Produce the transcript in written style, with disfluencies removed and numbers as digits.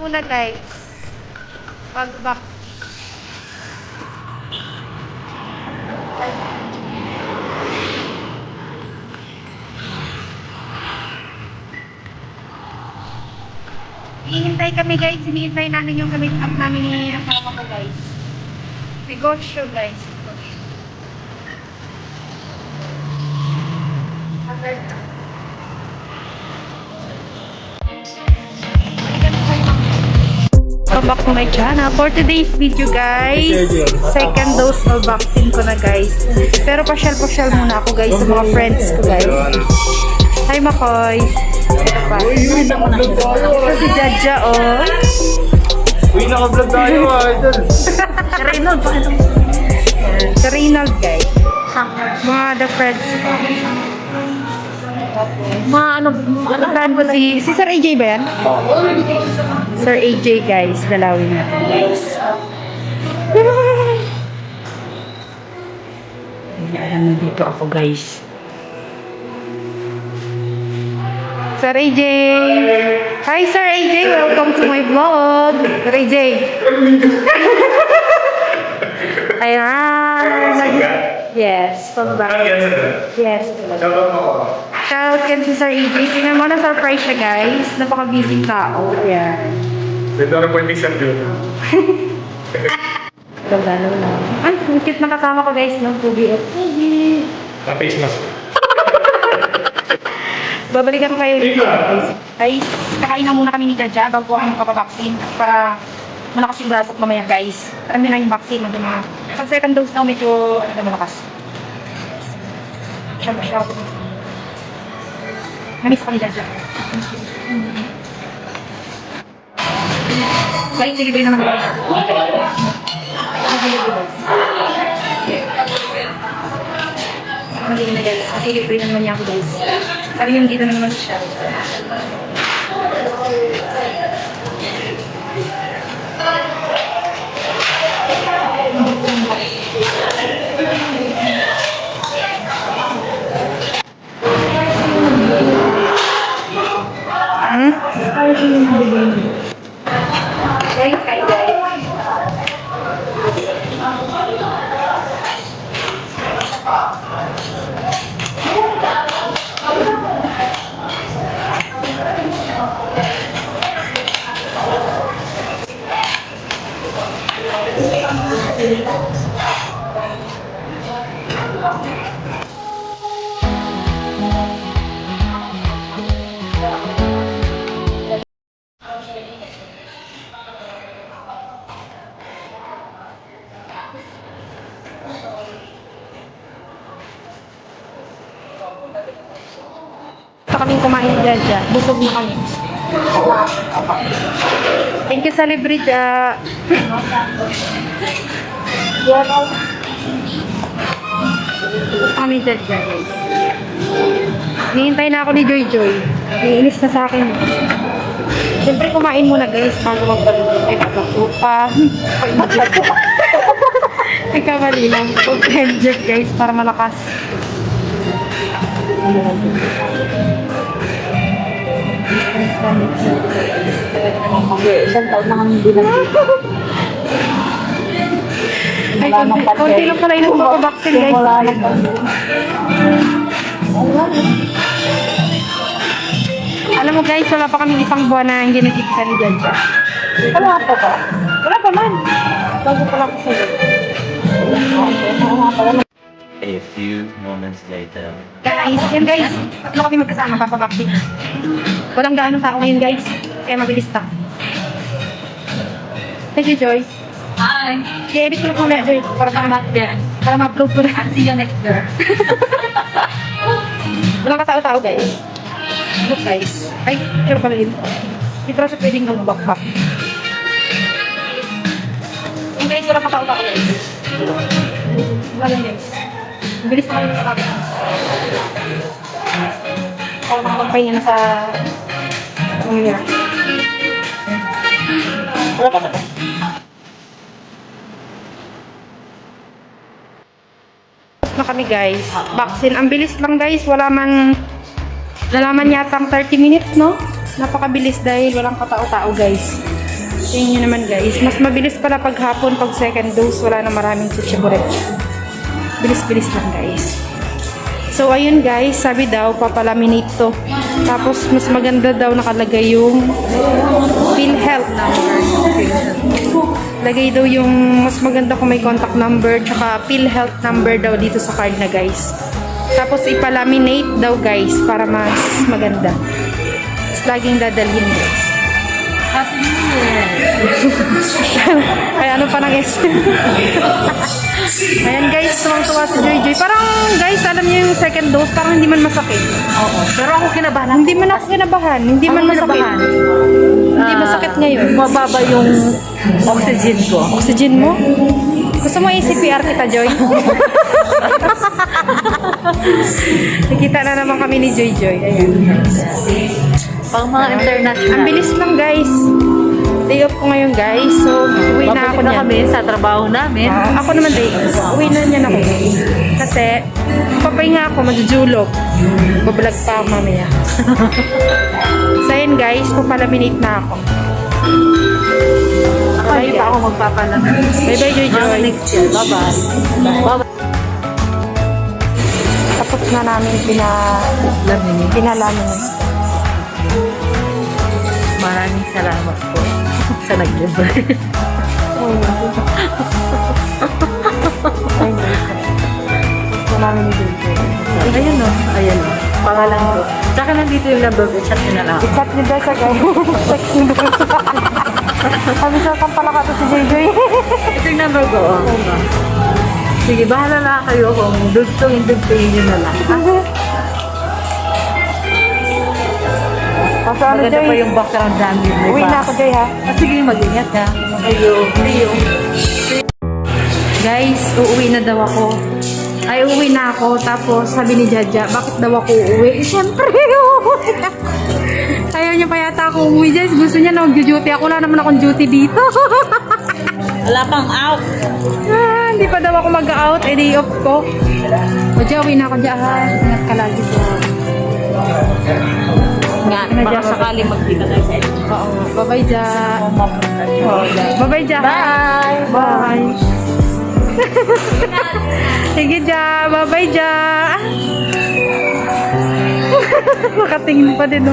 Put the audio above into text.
muna guys. Pag-back. Hinihintay kami guys. Hinihintay namin yung gamit up namin ni asawa ko guys. Negosyo guys. Welcome back to my channel. For today's video guys, second dose of vaccine ko na guys. Pero pasyal-pasyal muna ako guys sa mga friends ko guys. Hi Makoy. Ito pa. Ito si Jaja oh. Uy, naka-vlog tayo idol. Si Reynold. Si Reynold guys. Mga the friends ko. Ano ko si Sir AJ ba yan? Sir AJ guys, dalawin natin guys. Alam na dito ako guys. Sir AJ! Hi Sir AJ! Welcome to my vlog! Sir AJ! Ayan! Yes, pag-back. Yes. Shout out si Sir AJ. Tingnan mo na surprise siya guys. Napaka-busy tao. Ayan. Dito na po yung mix-up yun. Gagalaw lang. Ay, ang cute na kasama ko guys. No? Pugi at pugi. Na-face mask. Babalikan ko kayo dito guys. Guys, kakain na muna kami ni Jaja bago ako magpapavaksin para malakas yung braso ko mamaya guys. Kami na yung vaccine. Pag second dose na medyo malakas. Siya. Namiss ko ni Jaja. Guys, sige naman guys. Magiging na guys. Sige naman niya ako guys. Sabi yung dito na naman siya. Kaming kumain dyan. Busog na kami. Thank you sa libre dyan. Kami dyan guys. Nihintay na ako ni Joy Joy. Iinis na sa akin. Siyempre kumain muna guys bago magpalugod. Ay, pagpatupa. Ay, kamali lang. Pag-tender guys para malakas. Isang taon na kami binag-ibig. Ay, konti lang pala yung nagpapabaksin guys. Wala na pandemic. Alam mo guys, wala pa kami isang buwan na hindi nagkikita ni Jaja. Wala pa ba? Wala pa man. Bago pa lang ko sa'yo. A few moments later. Guys, yan guys. Tatlo kami magkasama papabaksin. Walang gaano tao ngayon guys. Kaya mabilis ta. Thank you, Joy. Hi! I-edit ko lang muna, Joy. Para ma-upload ko na. See you next year. Walang katao-tao guys. Look guys. Ay, sure pala yun. Hindi pala siya pwedeng mag-backpack. Yung guys, walang katao-tao guys. Wala guys. Bilis na kayo sa kapit. Para makapagpahinga na sa pamilya. Wala pa na. Na kami guys. Vaccine. Ang bilis lang guys. Wala man nalaman yata ang 30 minutes, no? Napakabilis dahil walang katao-tao guys. Tingnan nyo naman guys. Mas mabilis pala pag hapon, pag second dose, wala na maraming chichiburet. Bilis-bilis lang guys. So ayun guys, sabi daw papalaminate to. Tapos mas maganda daw nakalagay yung PhilHealth number. Lagay daw yung mas maganda kung may contact number tsaka PhilHealth number daw dito sa card na guys. Tapos ipalaminate daw guys para mas maganda. Tapos laging dadalhin guys. Happy New Year. Ay, ano pa nang Ayan guys, tuwang-tuwa si Joy Joy. Parang guys, alam niyo yung second dose, parang hindi man masakit. Oo. Pero ako kinabahan. Hindi man ako kinabahan. Hindi man masakit. Hindi masakit ngayon. Mababa yung oxygen ko. Oxygen mo? Gusto mo i-CPR kita, Joy? Nakita na naman kami ni Joy Joy. Ayan. Pang mga international. Ang bilis lang guys. Day off ko ngayon guys. So, uwi na ako Babalik na niyan. kami sa trabaho namin. Ako naman day off. Uwi na niyan ako guys. Kasi, papahinga ako, magjulog. Babalag pa ako mamaya. So, yun guys, papalaminate na ako. Ako hindi pa ako magpapalaman. Bye-bye, Joy Mga Joy. next year. Bye-bye. Bye-bye. Tapos na namin pinalamin. Maraming salamat po sa nag-libre. Gusto namin ni Joy Joy. Ayun o. Ayun o. Pangalan ko. Tsaka nandito yung number ko. Chat nyo na lang. Ikat niyo daw siya guys. Texting daw siya. Sabi siya, saan pala ka to si Joy Joy? Ito yung number ko. Oh. Sige, bahala na kayo kung dugtong-dugtongin nyo na lang. Kaso ano Maganda Joy? pa yung background namin. Uwi na ako Joy ha. Sige, mag-ingat ka. Ayo. Guys, uuwi na daw ako. Ay, uuwi na ako. Tapos, sabi ni Jaja, bakit daw ako uuwi? Siyempre, uuwi na. Ayaw niya pa yata ako uuwi, guys. Gusto niya na mag-duty. Ako wala naman akong duty dito. Wala pang out. Hindi pa daw ako mag-out. Eh, day off ko. O, Diya, uwi na ako, Diya. Ingat ka lagi po. Nga, baka sakali magkita tayo. Oo. Bye-bye, Diya. Bye-bye, Diya. Bye! Bye. Sige, Diya. Bye-bye, Diya. Nakatingin pa din, no?